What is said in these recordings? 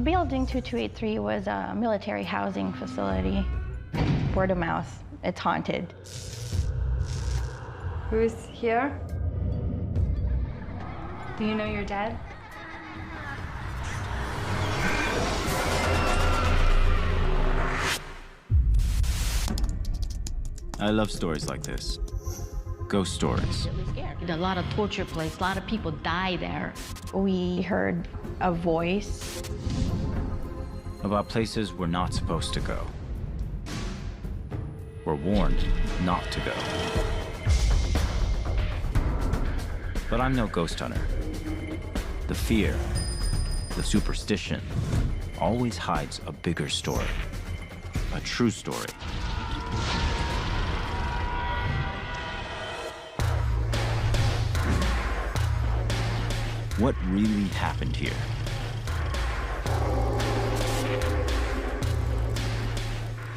Building 2283 was a military housing facility. Word of mouth, it's haunted. Who's here? Do you know your dad? I love stories like this. Ghost stories. A lot of torture place, a lot of people die there. We heard a voice. About places we're not supposed to go. We're warned not to go. But I'm no ghost hunter. The fear, the superstition, always hides a bigger story. A true story. What really happened here?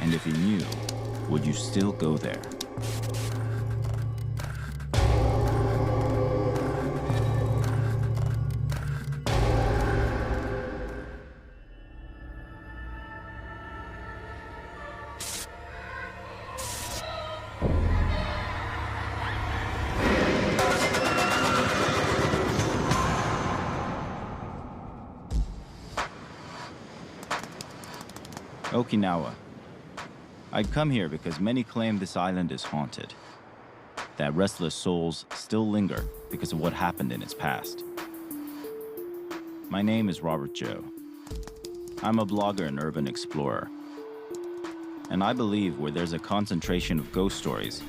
And if you knew, would you still go there? Okinawa. I'd come here because many claim this island is haunted, that restless souls still linger because of what happened in its past. My name is Robert Joe. I'm a blogger and urban explorer. And I believe where there's a concentration of ghost stories,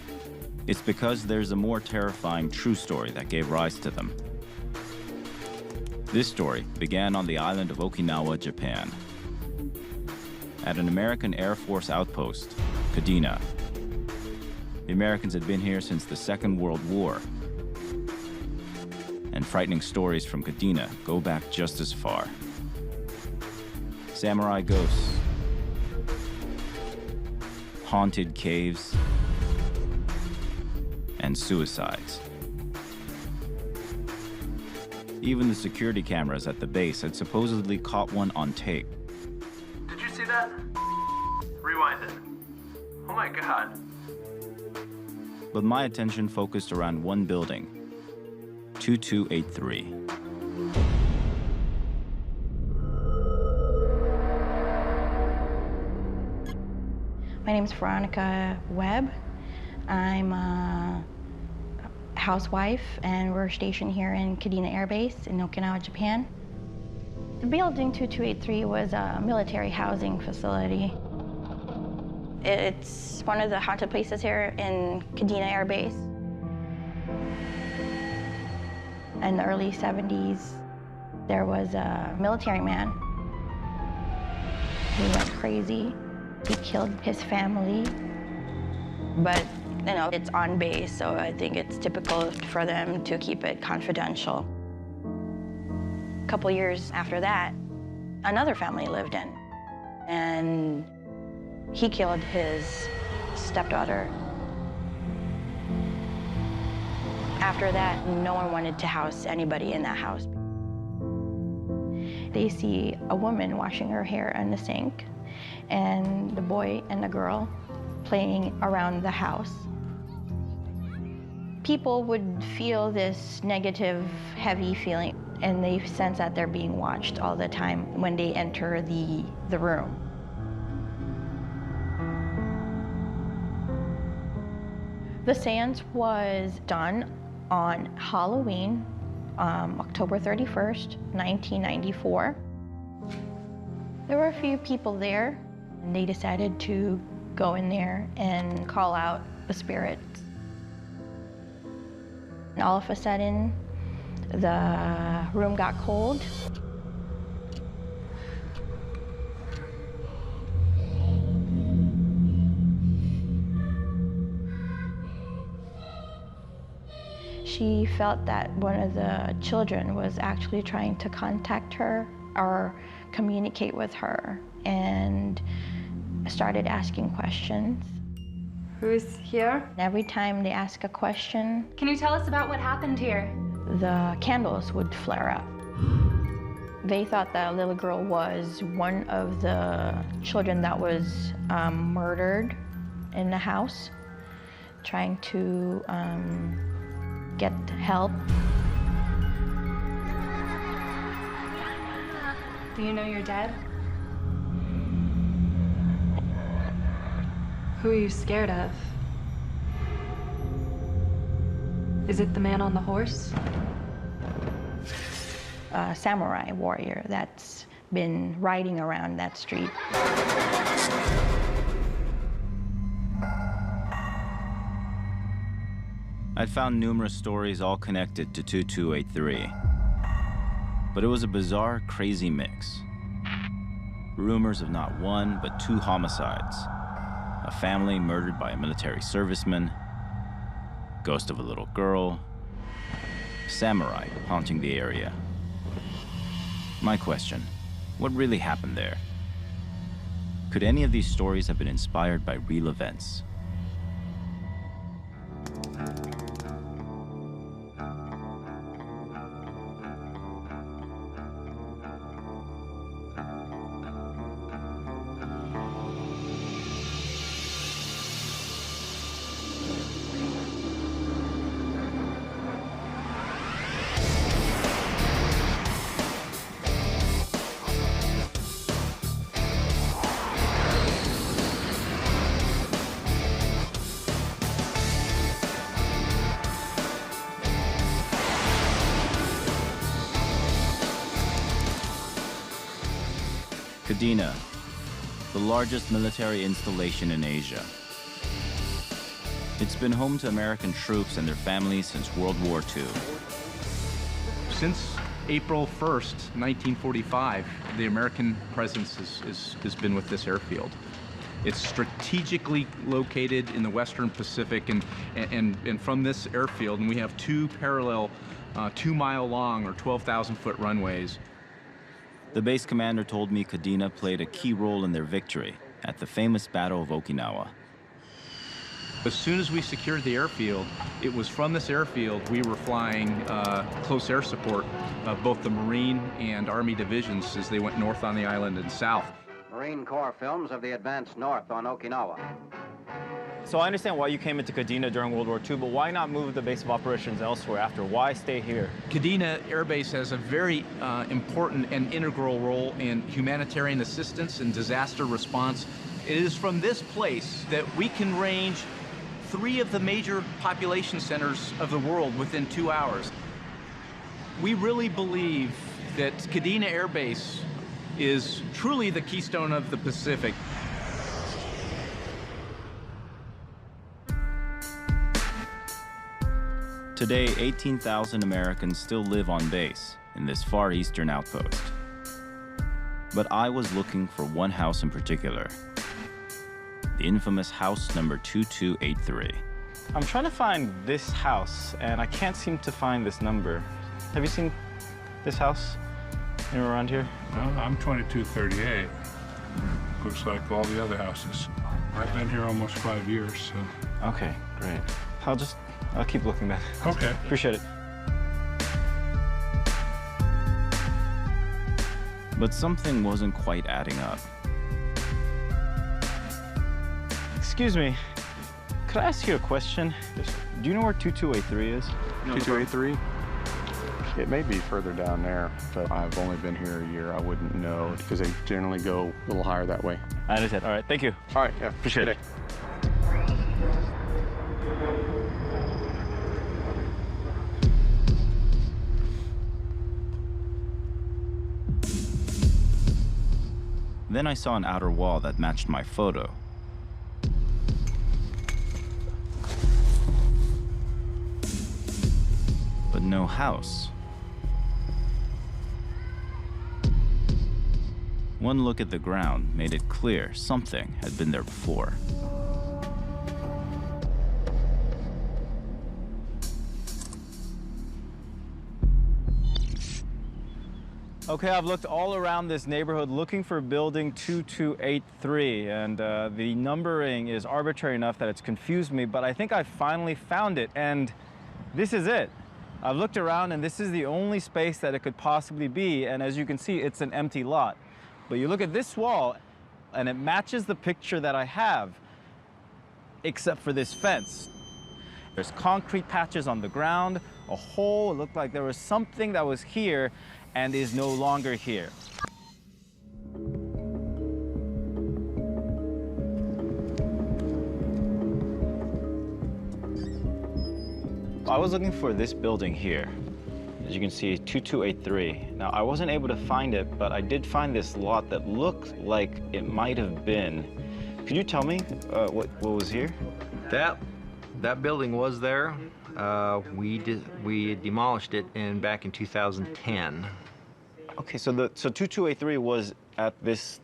it's because there's a more terrifying true story that gave rise to them. This story began on the island of Okinawa, Japan. At an American Air Force outpost, Kadena. The Americans had been here since the Second World War. And frightening stories from Kadena go back just as far. Samurai ghosts, haunted caves, and suicides. Even the security cameras at the base had supposedly caught one on tape. Did you see that? Rewind it. Oh my God. But my attention focused around one building, 2283. My name's Veronica Webb. I'm a housewife, and we're stationed here in Kadena Air Base in Okinawa, Japan. The building 2283 was a military housing facility. It's one of the haunted places here in Kadena Air Base. In the early 70s, there was a military man. He went crazy. He killed his family. But, you know, it's on base, so I think it's typical for them to keep it confidential. A couple years after that, another family lived in, and he killed his stepdaughter. After that, no one wanted to house anybody in that house. They see a woman washing her hair in the sink, and the boy and the girl playing around the house. People would feel this negative, heavy feeling, and they sense that they're being watched all the time when they enter the room. The seance was done on Halloween, October 31st, 1994. There were a few people there, and they decided to go in there and call out the spirits. And all of a sudden, the room got cold. She felt that one of the children was actually trying to contact her or communicate with her, and started asking questions. Who's here? Every time they ask a question, Can you tell us about what happened here? the candles would flare up. They thought that little girl was one of the children that was murdered in the house, trying to get help. Do you know you're dead? Who are you scared of? Is it the man on the horse? A samurai warrior that's been riding around that street. I'd found numerous stories all connected to 2283. But it was a bizarre, crazy mix. Rumors of not one, but 2 homicides. A family murdered by a military serviceman, ghost of a little girl, samurai haunting the area. My question, what really happened there? Could any of these stories have been inspired by real events? Kadena, the largest military installation in Asia. It's been home to American troops and their families since World War II. Since April 1st, 1945, the American presence has been with this airfield. It's strategically located in the Western Pacific, and from this airfield, and we have 2 parallel 2-mile-long or 12,000-foot runways. The base commander told me Kadena played a key role in their victory at the famous Battle of Okinawa. As soon as we secured the airfield, it was from this airfield we were flying close air support of both the Marine and Army divisions as they went north on the island and south. Marine Corps films of the advance north on Okinawa. So I understand why you came into Kadena during World War II, but why not move the base of operations elsewhere after? Why stay here? Kadena Air Base has a very important and integral role in humanitarian assistance and disaster response. It is from this place that we can range 3 of the major population centers of the world within 2 hours. We really believe that Kadena Air Base is truly the keystone of the Pacific. Today, 18,000 Americans still live on base in this far eastern outpost. But I was looking for one house in particular, the infamous house number 2283. I'm trying to find this house, and I can't seem to find this number. Have you seen this house anywhere around here? Well, I'm 2238. Looks like all the other houses. I've been here almost 5 years, so. Okay, great. I'll keep looking then. Okay. Appreciate it. But something wasn't quite adding up. Excuse me, could I ask you a question? Do you know where 2283 is? 2283? It may be further down there, but I've only been here a year. I wouldn't know because they generally go a little higher that way. I understand. All right, thank you. All right, yeah. Appreciate Good it. day. Then I saw an outer wall that matched my photo. But no house. One look at the ground made it clear something had been there before. Okay, I've looked all around this neighborhood looking for building 2283, and the numbering is arbitrary enough that it's confused me, but I think I finally found it, and this is it. I've looked around and this is the only space that it could possibly be, and as you can see, it's an empty lot. But you look at this wall and it matches the picture that I have, except for this fence. There's concrete patches on the ground, a hole. It looked like there was something that was here and is no longer here. I was looking for this building here. As you can see, 2283. Now, I wasn't able to find it, but I did find this lot that looked like it might have been. Could you tell me what was here? That building was there. We demolished it back in 2010. Okay, so 2283 was at this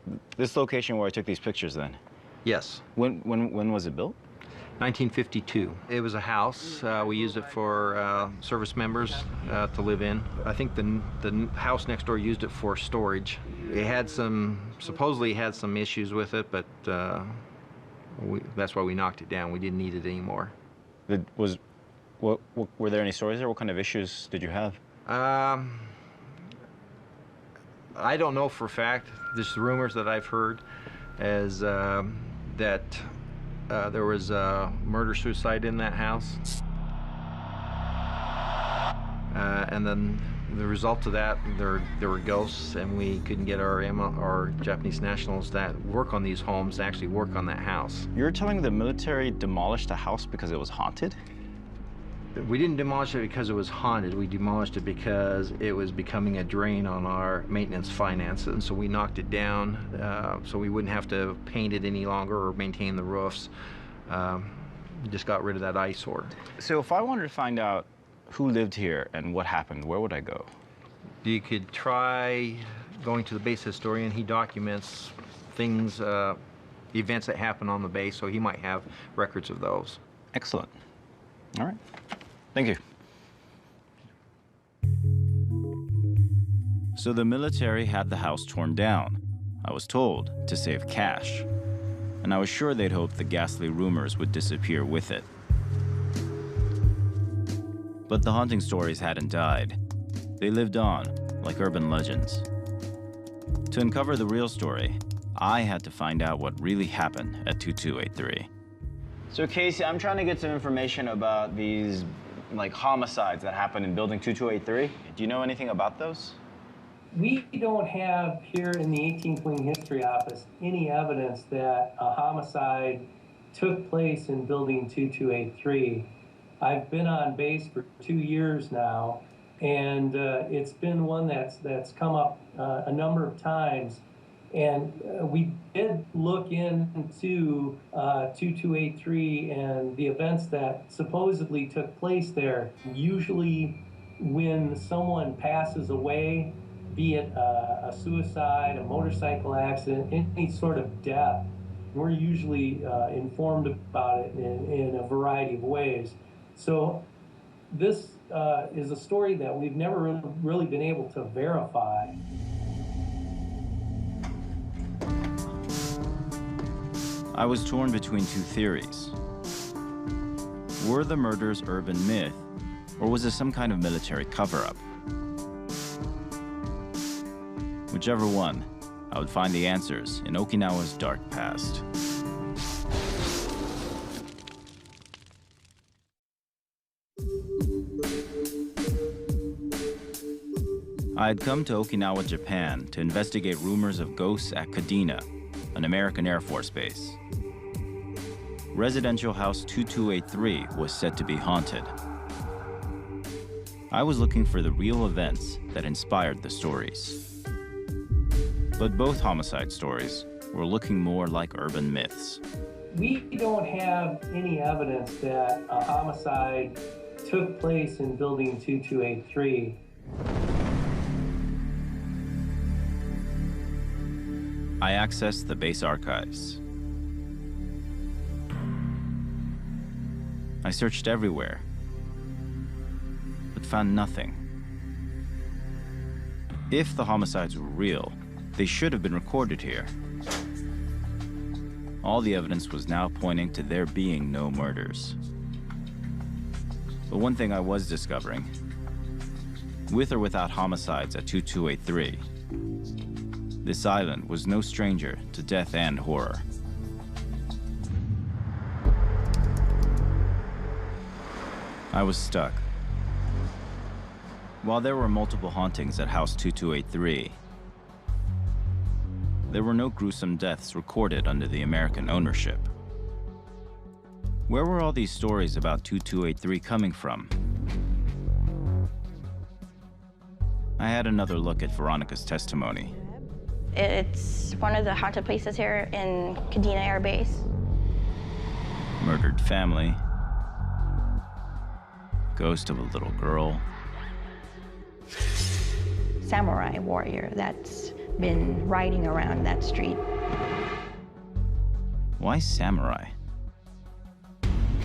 location where I took these pictures then? Yes. When was it built? 1952. It was a house. We used it for service members to live in. I think the house next door used it for storage. It had supposedly had some issues with it, but that's why we knocked it down. We didn't need it anymore. Were there any stories there? What kind of issues did you have? I don't know for a fact. Just rumors that I've heard is that there was a murder-suicide in that house. And then the result of that, there were ghosts, and we couldn't get our Japanese nationals that work on these homes to actually work on that house. You're telling me the military demolished a house because it was haunted? We didn't demolish it because it was haunted. We demolished it because it was becoming a drain on our maintenance finances. And so we knocked it down so we wouldn't have to paint it any longer or maintain the roofs. We just got rid of that eyesore. So if I wanted to find out who lived here and what happened, where would I go? You could try going to the base historian. He documents things, events that happen on the base, so he might have records of those. Excellent. All right. Thank you. So the military had the house torn down, I was told, to save cash. And I was sure they'd hoped the ghastly rumors would disappear with it. But the haunting stories hadn't died. They lived on, like urban legends. To uncover the real story, I had to find out what really happened at 2283. So Casey, I'm trying to get some information about these homicides that happened in building 2283. Do you know anything about those? We don't have here in the 18th Wing History Office any evidence that a homicide took place in building 2283. I've been on base for 2 years now, and it's been one that's come up a number of times. And we did look into 2283 and the events that supposedly took place there. Usually when someone passes away, be it a suicide, a motorcycle accident, any sort of death, we're usually informed about it in a variety of ways. So this is a story that we've never really been able to verify. I was torn between two theories. Were the murders urban myth, or was this some kind of military cover-up? Whichever one, I would find the answers in Okinawa's dark past. I had come to Okinawa, Japan to investigate rumors of ghosts at Kadena, an American Air Force base. Residential house 2283 was said to be haunted. I was looking for the real events that inspired the stories. But both homicide stories were looking more like urban myths. We don't have any evidence that a homicide took place in building 2283. I accessed the base archives. I searched everywhere, but found nothing. If the homicides were real, they should have been recorded here. All the evidence was now pointing to there being no murders. But one thing I was discovering With or without homicides at 2283, this island was no stranger to death and horror. I was stuck. While there were multiple hauntings at House 2283, there were no gruesome deaths recorded under the American ownership. Where were all these stories about 2283 coming from? I had another look at Veronica's testimony. It's one of the haunted places here in Kadena Air Base. Murdered family. Ghost of a little girl. Samurai warrior that's been riding around that street. Why samurai?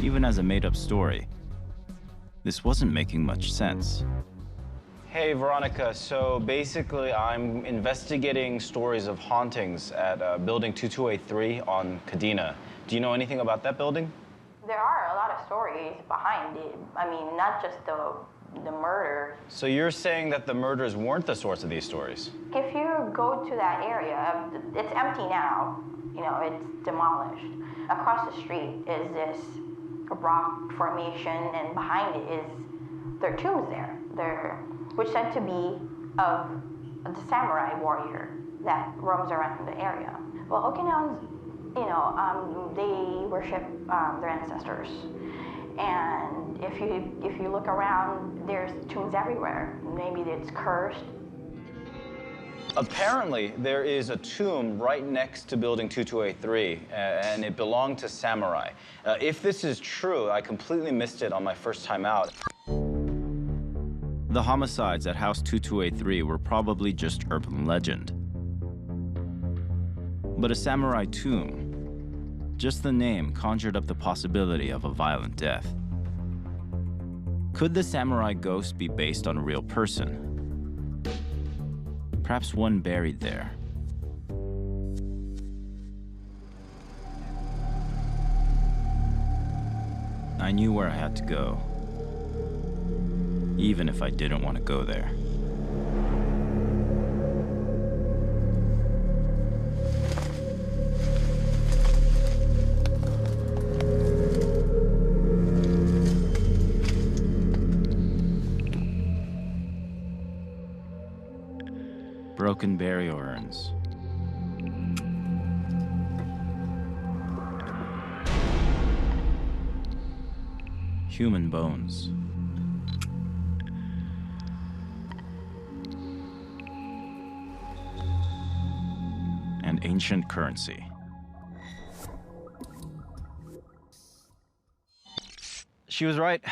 Even as a made-up story, this wasn't making much sense. Hey, Veronica, so basically I'm investigating stories of hauntings at building 2283 on Kadena. Do you know anything about that building? There are a lot of stories behind it. I mean, not just the murder. So you're saying that the murders weren't the source of these stories? If you go to that area, it's empty now. You know, it's demolished. Across the street is this rock formation, and behind it is there are tombs there, which said to be of the samurai warrior that roams around the area. Well, Okinawans, you know, they worship their ancestors, and if you look around, there's tombs everywhere. Maybe it's cursed. Apparently, there is a tomb right next to building 2283, and it belonged to samurai. If this is true, I completely missed it on my first time out. The homicides at House 2283 were probably just urban legend. But a samurai tomb, just the name conjured up the possibility of a violent death. Could the samurai ghost be based on a real person? Perhaps one buried there. I knew where I had to go, even if I didn't want to go there. Broken burial urns. Human bones. And ancient currency. She was right.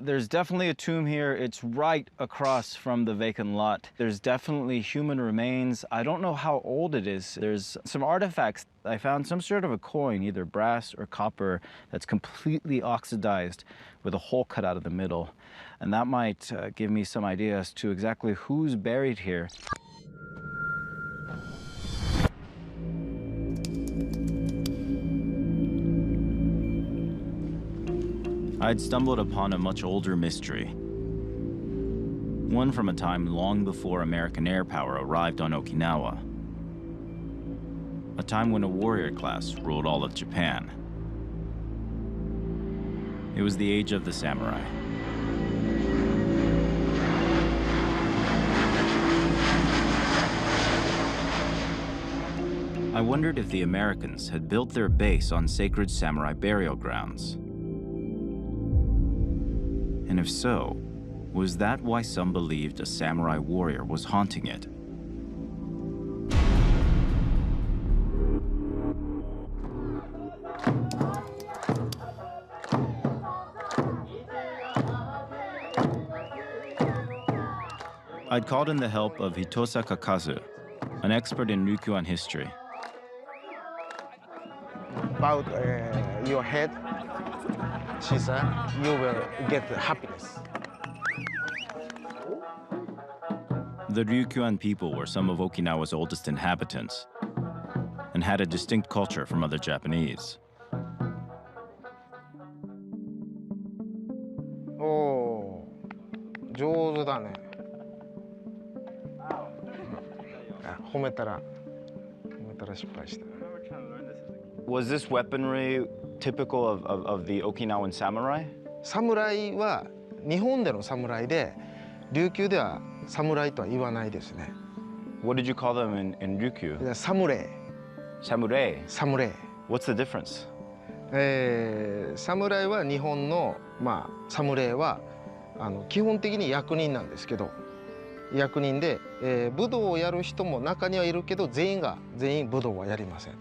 There's definitely a tomb here. It's right across from the vacant lot. There's definitely human remains. I don't know how old it is. There's some artifacts. I found some sort of a coin, either brass or copper, that's completely oxidized with a hole cut out of the middle. And that might give me some idea as to exactly who's buried here. I'd stumbled upon a much older mystery. One from a time long before American air power arrived on Okinawa. A time when a warrior class ruled all of Japan. It was the age of the samurai. I wondered if the Americans had built their base on sacred samurai burial grounds. And if so, was that why some believed a samurai warrior was haunting it? I'd called in the help of Hitosaka Kazu, an expert in Ryukyuan history. About your head, she said, you will get happiness. The Ryukyuan people were some of Okinawa's oldest inhabitants and had a distinct culture from other Japanese. Oh, 上手だね.褒めたら失敗した。 Was this weaponry typical of the Okinawan samurai? 侍は日本での侍で、琉球では侍とは言わないですね。 What did you call them in Ryukyu? 侍。 Samurai. 侍。 What's the difference? 侍は日本の侍は基本的に役人なんですけど、役人で、武道をやる人も中にはいるけど、全員武道はやりません。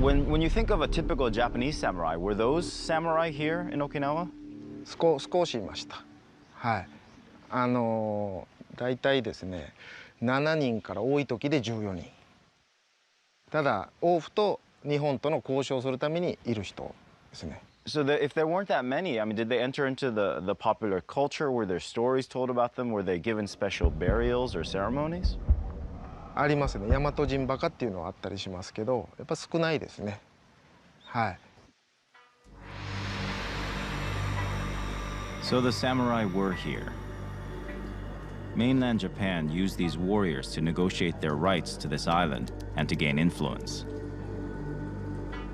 When you think of a typical Japanese samurai, were those samurai here in Okinawa? 少しいました。はい。大体ですね、7人から多い時で14人。ただ王府と日本との交渉するためにいる人ですね。 So if there weren't that many, I mean, did they enter into the popular culture? Were there stories told about them? Were they given special burials or ceremonies? ありますね。大和人馬鹿っていうのはあったりしますけど、やっぱ少ないですね。はい。 So the samurai were here. Mainland Japan used these warriors to negotiate their rights to this island and to gain influence.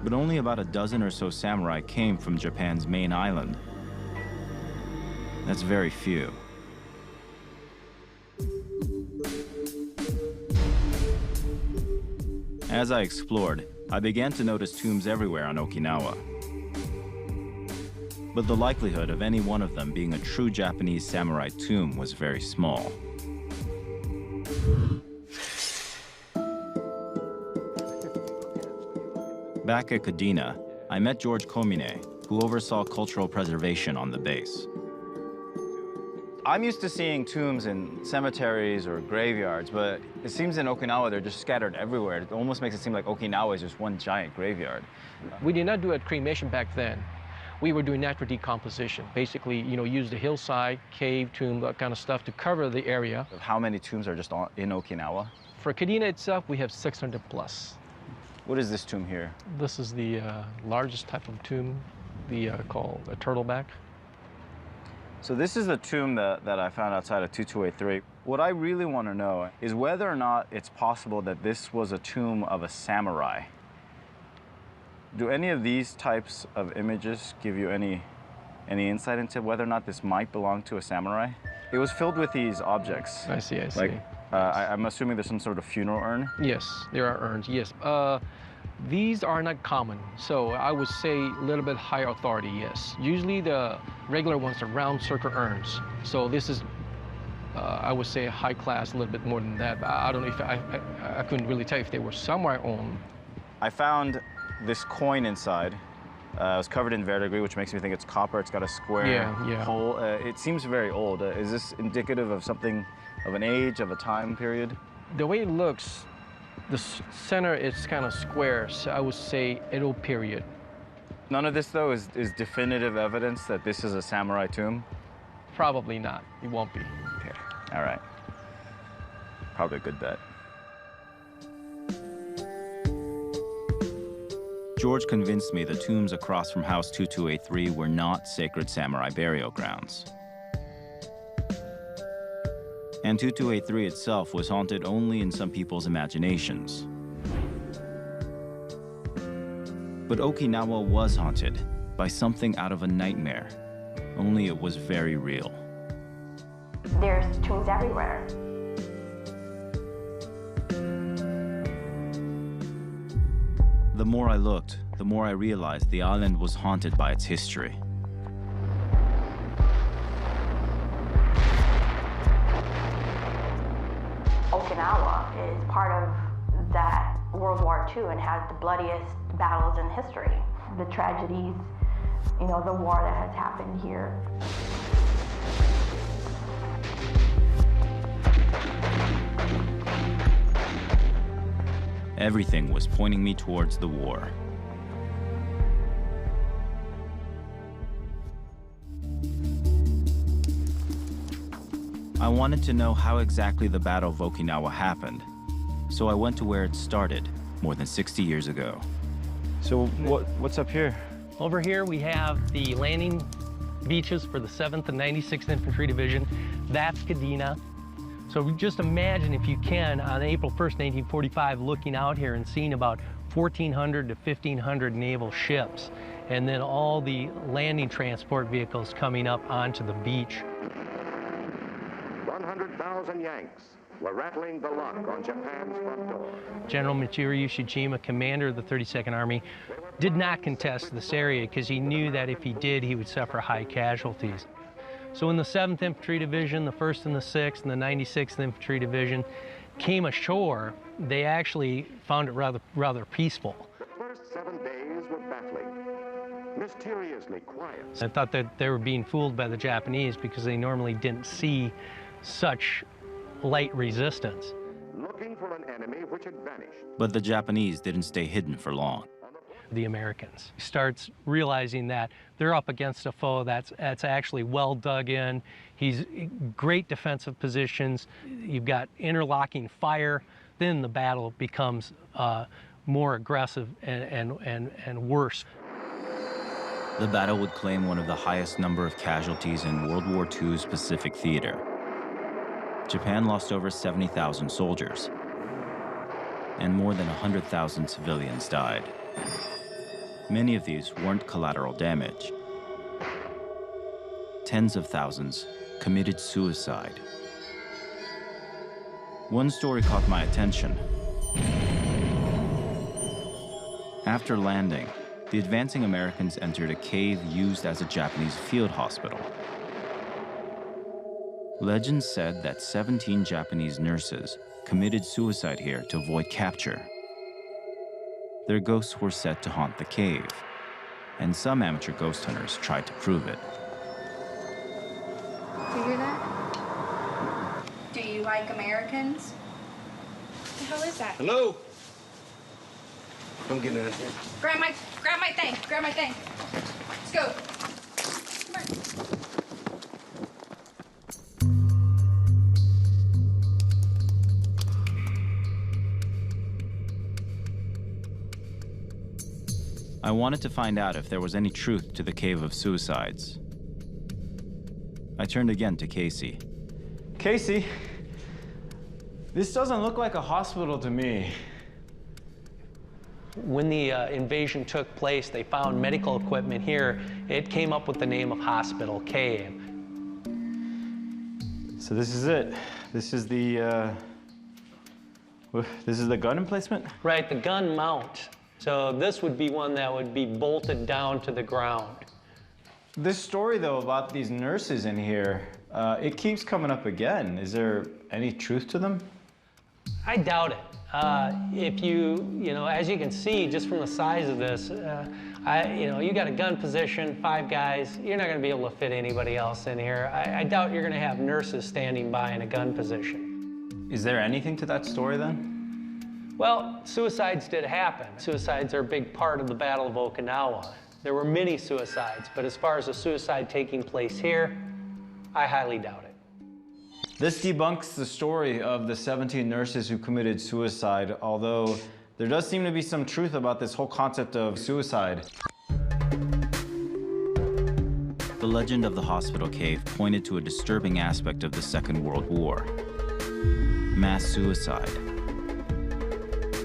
But only about a dozen or so samurai came from Japan's main island. That's very few. As I explored, I began to notice tombs everywhere on Okinawa. But the likelihood of any one of them being a true Japanese samurai tomb was very small. Back at Kadena, I met George Komine, who oversaw cultural preservation on the base. I'm used to seeing tombs in cemeteries or graveyards, but it seems in Okinawa they're just scattered everywhere. It almost makes it seem like Okinawa is just one giant graveyard. We did not do a cremation back then. We were doing natural decomposition. Basically, use the hillside, cave, tomb, that kind of stuff to cover the area. How many tombs are just in Okinawa? For Kadena itself, we have 600 plus. What is this tomb here? This is the largest type of tomb, called a turtleback. So this is the tomb that I found outside of 2283. What I really want to know is whether or not it's possible that this was a tomb of a samurai. Do any of these types of images give you any insight into whether or not this might belong to a samurai? It was filled with these objects. I see. Like, I'm assuming there's some sort of funeral urn? Yes, there are urns, yes. These are not common, so I would say a little bit higher authority, yes. Usually the regular ones are round circle urns. So this is, I would say, high class, a little bit more than that. But I don't know if I couldn't really tell if they were samurai owned. I found this coin inside. It was covered in verdigris, which makes me think it's copper. It's got a square hole. It seems very old. Is this indicative of something, of an age, of a time period? The way it looks, the center is kind of square, so I would say Edo period. None of this, though, is definitive evidence that this is a samurai tomb? Probably not. It won't be. Okay. All right. Probably a good bet. George convinced me the tombs across from House 2283 were not sacred samurai burial grounds. And 2283 itself was haunted only in some people's imaginations. But Okinawa was haunted by something out of a nightmare, only it was very real. There's tombs everywhere. The more I looked, the more I realized the island was haunted by its history. Okinawa is part of that World War II and has the bloodiest battles in history. The tragedies, the war that has happened here. Everything was pointing me towards the war. I wanted to know how exactly the Battle of Okinawa happened, so I went to where it started more than 60 years ago. So what's up here? Over here we have the landing beaches for the 7th and 96th Infantry Division. That's Kadena. So just imagine, if you can, on April 1st, 1945, looking out here and seeing about 1,400 to 1,500 naval ships, and then all the landing transport vehicles coming up onto the beach. 100,000 Yanks were rattling the lock on Japan's front door. General Michiru Yoshijima, commander of the 32nd Army, did not contest this area because he knew that if he did, he would suffer high casualties. So when the 7th Infantry Division, the 1st and the 6th, and the 96th Infantry Division came ashore, they actually found it rather peaceful. The first 7 days were baffling, mysteriously quiet. I thought that they were being fooled by the Japanese because they normally didn't see such light resistance. Looking for an enemy which had vanished. But the Japanese didn't stay hidden for long. The Americans starts realizing that they're up against a foe that's actually well dug in. He's great defensive positions. You've got interlocking fire. Then the battle becomes more aggressive and worse. The battle would claim one of the highest number of casualties in World War II's Pacific Theater. Japan lost over 70,000 soldiers, and more than 100,000 civilians died. Many of these weren't collateral damage. Tens of thousands committed suicide. One story caught my attention. After landing, the advancing Americans entered a cave used as a Japanese field hospital. Legend said that 17 Japanese nurses committed suicide here to avoid capture. Their ghosts were said to haunt the cave, and some amateur ghost hunters tried to prove it. Do you hear that? Do you like Americans? What the hell is that? Hello? I'm getting out of here. Grab my thing. Grab my thing. Let's go. Come on. I wanted to find out if there was any truth to the Cave of Suicides. I turned again to Casey. Casey, this doesn't look like a hospital to me. When the invasion took place, they found medical equipment here. It came up with the name of Hospital Cave. So this is it. This is the gun emplacement? Right, the gun mount. So this would be one that would be bolted down to the ground. This story, though, about these nurses in here, it keeps coming up again. Is there any truth to them? I doubt it. If you know, as you can see, just from the size of this, you got a gun position, 5 guys, you're not gonna be able to fit anybody else in here. I doubt you're gonna have nurses standing by in a gun position. Is there anything to that story, then? Well, suicides did happen. Suicides are a big part of the Battle of Okinawa. There were many suicides, but as far as a suicide taking place here, I highly doubt it. This debunks the story of the 17 nurses who committed suicide, although there does seem to be some truth about this whole concept of suicide. The legend of the hospital cave pointed to a disturbing aspect of the Second World War: mass suicide.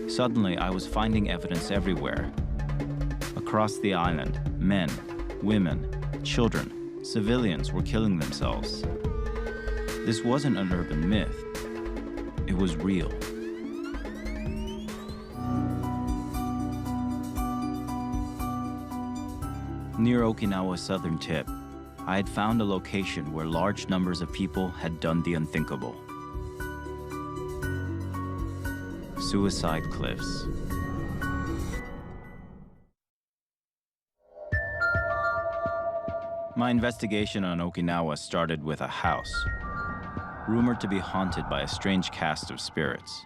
Suddenly, I was finding evidence everywhere. Across the island, men, women, children, civilians were killing themselves. This wasn't an urban myth. It was real. Near Okinawa's southern tip, I had found a location where large numbers of people had done the unthinkable. Suicide cliffs. My investigation on Okinawa started with a house, rumored to be haunted by a strange cast of spirits.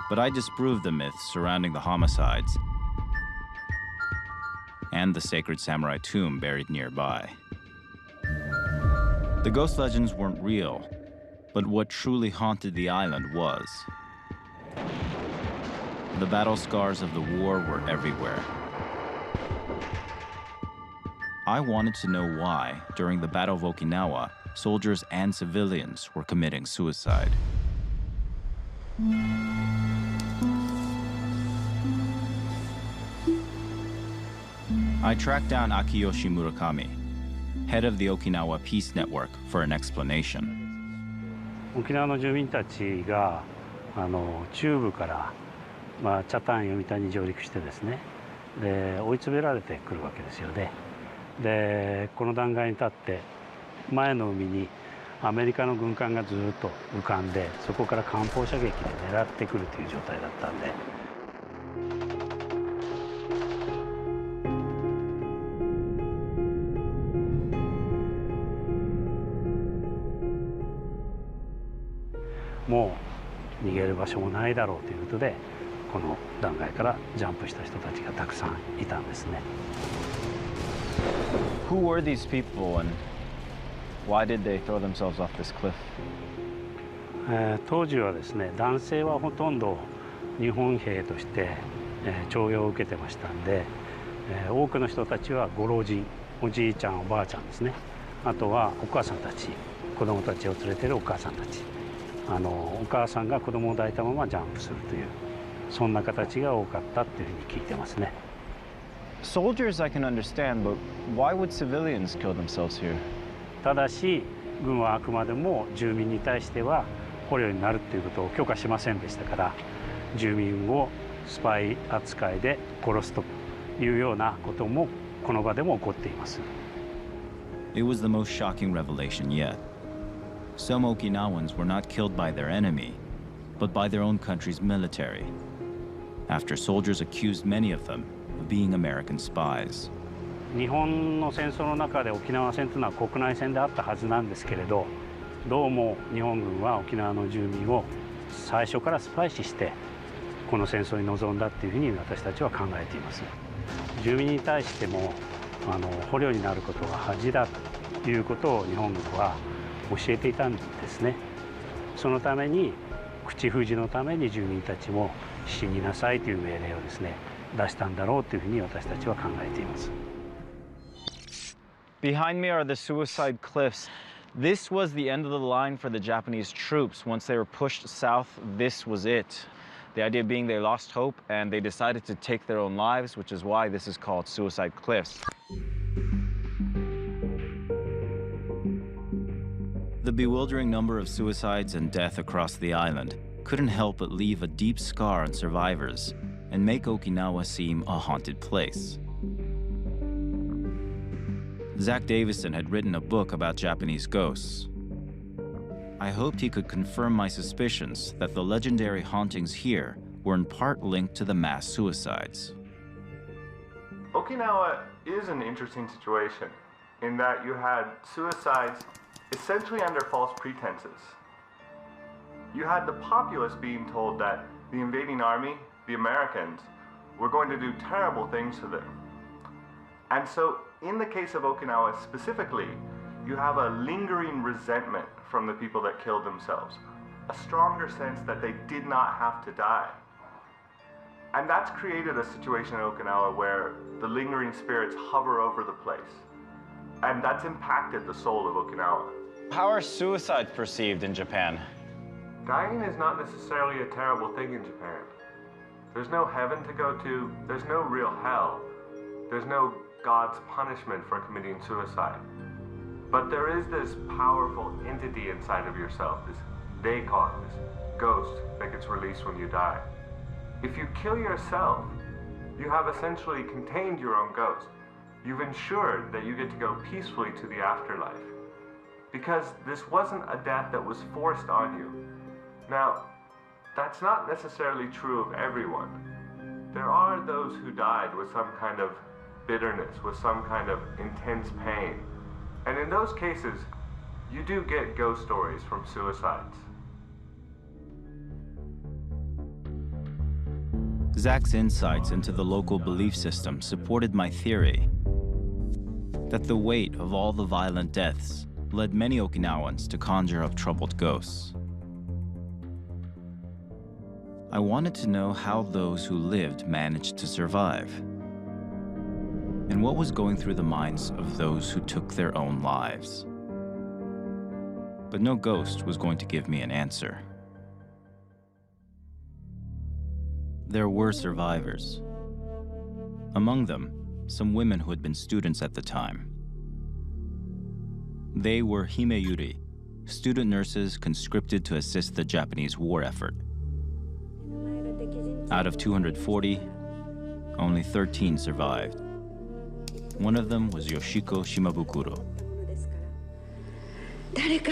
But I disproved the myths surrounding the homicides and the sacred samurai tomb buried nearby. The ghost legends weren't real, but what truly haunted the island was. The battle scars of the war were everywhere. I wanted to know why, during the Battle of Okinawa, soldiers and civilians were committing suicide. I tracked down Akiyoshi Murakami, head of the Okinawa Peace Network, for an explanation. 沖縄の住民たちが中部から、北谷読谷に上陸してですね、で追い詰められてくるわけですよね。でこの断崖に立って前の海にアメリカの軍艦がずっと浮かんで、そこから艦砲射撃で狙ってくるという状態だったんで。もう逃げる場所もないだろうということで、この断崖からジャンプした人たちがたくさんいたんですね。Who were these people and why did they throw themselves off this cliff? 当時はですね、男性はほとんど日本兵として徴用を受けてましたんで、多くの人たちはご老人、おじいちゃんおばあちゃんですね、あとはお母さんたち、子供たちを連れてるお母さんたち、お母さんが子供を抱いたままジャンプするという、そんな形が多かったっていうふうに聞いてますね。Soldiers I can understand, but why would civilians kill themselves here? ただし、軍はあくまでも住民に対しては捕虜になるということを許可しませんでしたから、住民をスパイ扱いで殺すというようなこともこの場でも起こっています。It was the most shocking revelation yet. Some Okinawans were not killed by their enemy, but by their own country's military, after soldiers accused many of them of being American spies. 日本の戦争の中で沖縄戦というのは国内戦であったはずなんですけれど、どうも日本軍は沖縄の住民を最初からスパイ視してこの戦争に臨んだというふうに私たちは考えています。住民に対しても捕虜になることは恥だということを日本軍は教えていたんですね。そのために口封じのために住民たちも死になさいという命令をですね出したんだろうというふうに私たちは考えています。Behind me are the suicide cliffs. This was the end of the line for the Japanese troops. Once they were pushed south, this was it. The idea being they lost hope and they decided to take their own lives, which is why this is called Suicide Cliffs. The bewildering number of suicides and death across the island couldn't help but leave a deep scar on survivors and make Okinawa seem a haunted place. Zach Davison had written a book about Japanese ghosts. I hoped he could confirm my suspicions that the legendary hauntings here were in part linked to the mass suicides. Okinawa is an interesting situation in that you had suicides essentially under false pretenses. You had the populace being told that the invading army, the Americans, were going to do terrible things to them. And so in the case of Okinawa specifically, you have a lingering resentment from the people that killed themselves, a stronger sense that they did not have to die. And that's created a situation in Okinawa where the lingering spirits hover over the place. And that's impacted the soul of Okinawa. How are suicides perceived in Japan? Dying is not necessarily a terrible thing in Japan. There's no heaven to go to, there's no real hell. There's no God's punishment for committing suicide. But there is this powerful entity inside of yourself, this they call it, this ghost that gets released when you die. If you kill yourself, you have essentially contained your own ghost. You've ensured that you get to go peacefully to the afterlife. Because this wasn't a death that was forced on you. Now, that's not necessarily true of everyone. There are those who died with some kind of bitterness, with some kind of intense pain. And in those cases, you do get ghost stories from suicides. Zach's insights into the local belief system supported my theory that the weight of all the violent deaths led many Okinawans to conjure up troubled ghosts. I wanted to know how those who lived managed to survive, and what was going through the minds of those who took their own lives. But no ghost was going to give me an answer. There were survivors. Among them, some women who had been students at the time. They were himeyuri, student nurses conscripted to assist the Japanese war effort. Out of 240, only 13 survived. One of them was Yoshiko Shimabukuro. 誰か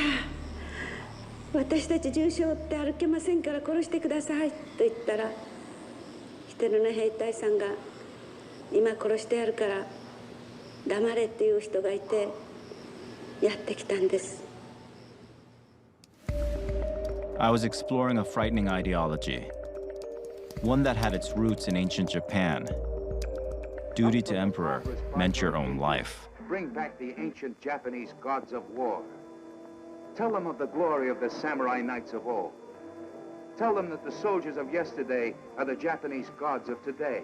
私たち重傷って歩けませんから殺してくださいと言ったら一人の兵隊さんが今殺してやるから黙れっていう人がいてやってきたんです。 I was exploring a frightening ideology, one that had its roots in ancient Japan. Duty to emperor meant your own life. Bring back the ancient Japanese gods of war. Tell them of the glory of the samurai knights of old. Tell them that the soldiers of yesterday are the Japanese gods of today.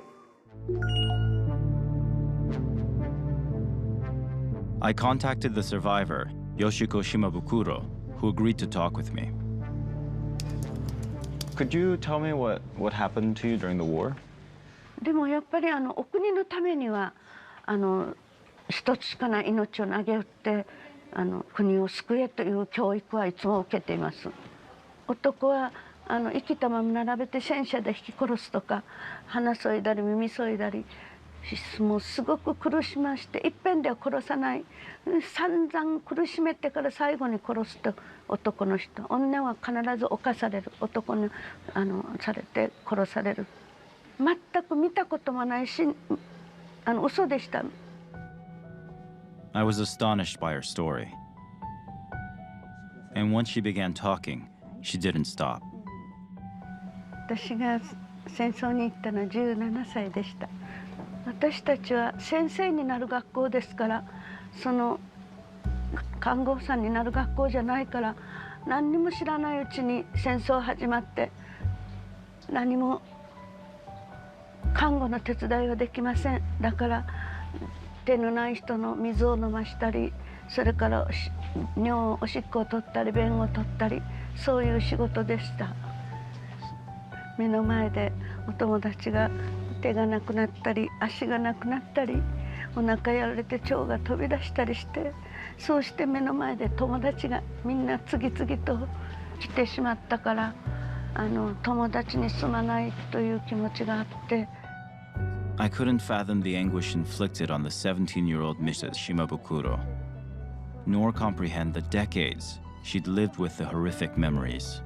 I contacted the survivor, Yoshiko Shimabukuro, who agreed to talk with me. Could you tell me what happened to you during the war? でもやっぱりお国のためには一つしかない命を投げ打って国を救えという教育はいつも受けています。男は生きたまま並べて戦車で引き殺すとか鼻そいだり耳そいだりもうすごく苦しましていっぺんでは殺さない散々苦しめてから最後に殺すと男の人女は必ず侵される男にされて殺される全く見たこともないし嘘でした。I was astonished by her story. And once she began talking, she didn't stop. 私が戦争に行ったのは17歳でした。私たちは先生になる学校ですからその看護婦さんになる学校じゃないから何にも知らないうちに戦争始まって何も看護の手伝いはできません。だから手のない人の水を飲ましたりそれから尿おしっこを取ったり便を取ったりそういう仕事でした。目の前でお友達が手がなくなったり足がなくなったりお腹やられて腸が飛び出したりしてそうして目の前で友達がみんな次々と来てしまったから友達にすまないという気持ちがあって。I couldn't fathom the anguish inflicted on the 17-year-old Mrs. Shimabukuro, nor comprehend the decades she'd lived with the horrific memories.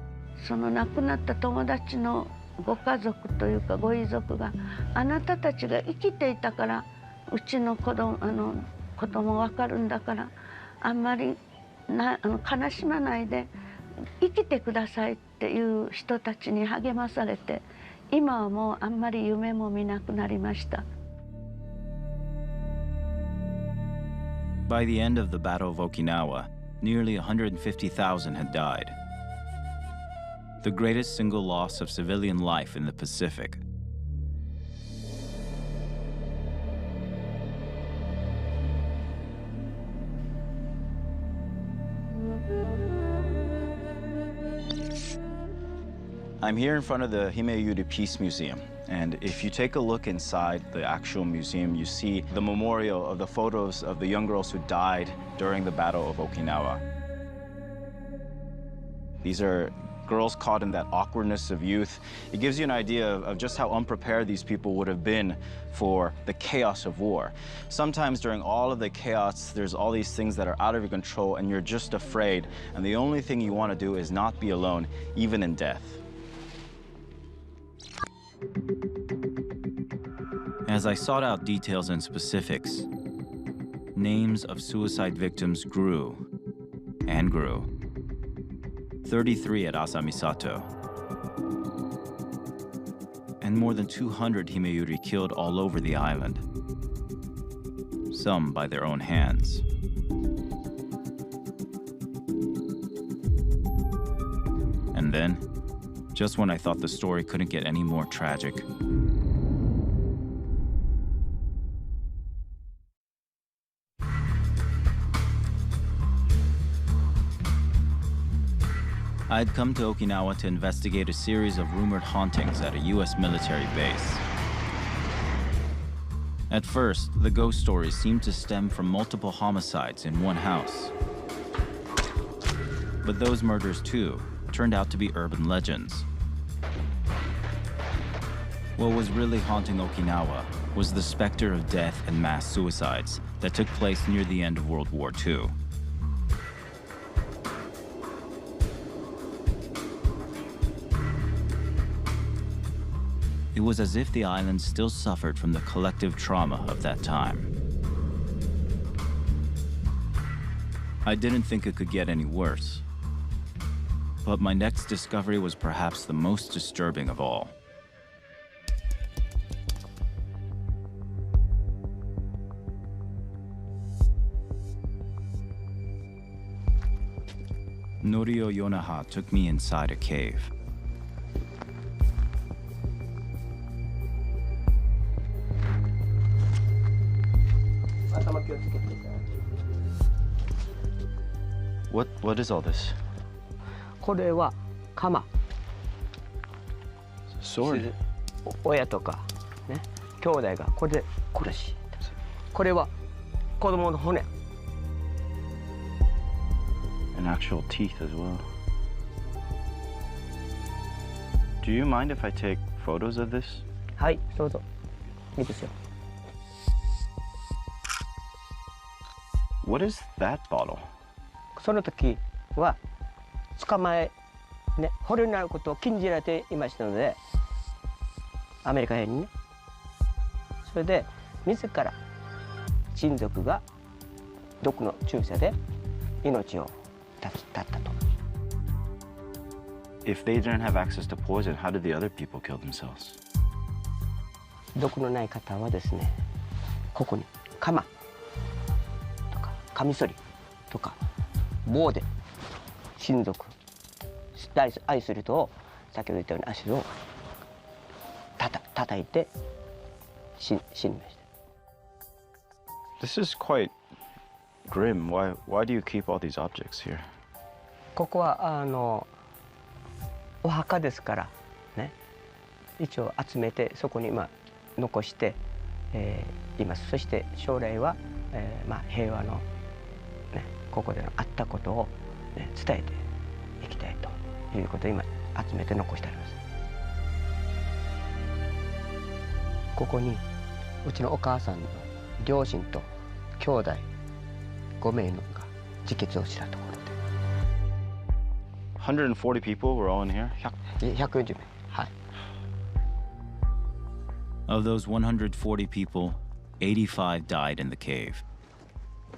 その亡くなった友達のご家族というかご遺族があなたたちが生きていたからうちの子供わかるんだからあんまり悲しまないで生きてくださいっていう人たちに励まされて今はもうあんまり夢も見なくなりました。By the end of the Battle of Okinawa, nearly 150,000 had died. The greatest single loss of civilian life in the Pacific. I'm here in front of the Himeyuri Peace Museum, and if you take a look inside the actual museum, you see the memorial of the photos of the young girls who died during the Battle of Okinawa. These are girls caught in that awkwardness of youth. It gives you an idea of just how unprepared these people would have been for the chaos of war. Sometimes during all of the chaos, there's all these things that are out of your control and you're just afraid, and the only thing you want to do is not be alone, even in death. As I sought out details and specifics, names of suicide victims grew and grew. 33 at Asamisato, and more than 200 Himeyuri killed all over the island, some by their own hands. And then, just when I thought the story couldn't get any more tragic, I'd come to Okinawa to investigate a series of rumored hauntings at a U.S. military base. At first, the ghost stories seemed to stem from multiple homicides in one house. But those murders, too, turned out to be urban legends. What was really haunting Okinawa was the specter of death and mass suicides that took place near the end of World War II. It was as if the island still suffered from the collective trauma of that time. I didn't think it could get any worse. But my next discovery was perhaps the most disturbing of all. Norio Yonaha took me inside a cave. What is all this? これは鎌。Sword. 親とかね、兄弟がこれで殺し。これは子供の骨。And actual teeth as well. Do you mind if I take photos of this? はい、どうぞ。いいですよ。What is that bottle? その時は捕まえ、ね、捕虜になることを禁じられていましたので、アメリカ兵にね。それで自ら親族が毒の注射で命を絶ったと。If they didn't have access to poison, how did the other people kill themselves? 毒のない方はですね、ここに鎌とかカミソリとか棒で親族、愛する人を先ほど言ったように足を叩いて死にました。 This is quite grim. Why do you keep all these objects here? ここはお墓ですからね、一応集めてそこに残して、います。そして将来は、平和の、ね、ここでのあったことを、ね、伝えていきたいということを今集めて残してあります。ここにうちのお母さんの両親と兄弟5名のが自決をしたところで。140 people were all in here? 140名。はい。Of those 140 people, 85 died in the cave,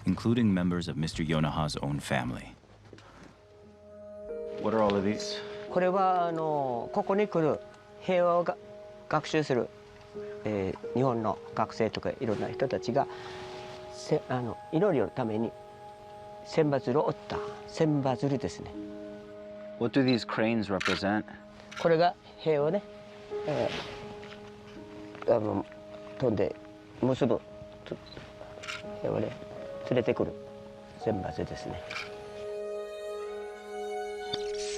including members of Mr. Yonaha's own family. What are all of these? これはここに来る平和を学習する、日本の学生とかいろんな人たちが祈りのために千羽鶴を折った千羽鶴ですね。What do these cranes represent? これが兵をね、飛んで結ぶ兵をね連れてくる千羽鶴ですね。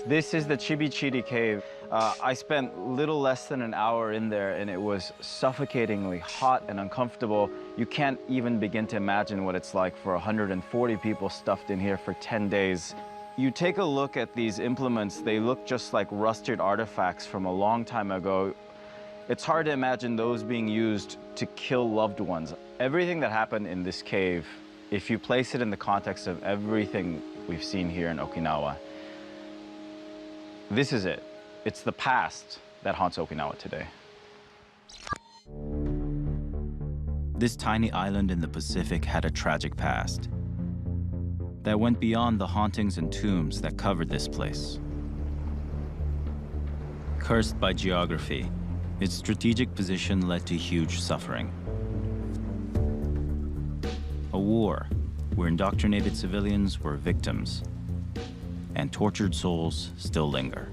This is the Chibichiri Cave. I spent little less than an hour in there and it was suffocatingly hot and uncomfortable. You can't even begin to imagine what it's like for 140 people stuffed in here for 10 days. You take a look at these implements, they look just like rusted artifacts from a long time ago. It's hard to imagine those being used to kill loved ones. Everything that happened in this cave, if you place it in the context of everything we've seen here in Okinawa, this is it. It's the past that haunts Okinawa today. This tiny island in the Pacific had a tragic past that went beyond the hauntings and tombs that covered this place. Cursed by geography, its strategic position led to huge suffering. A war where indoctrinated civilians were victims and tortured souls still linger.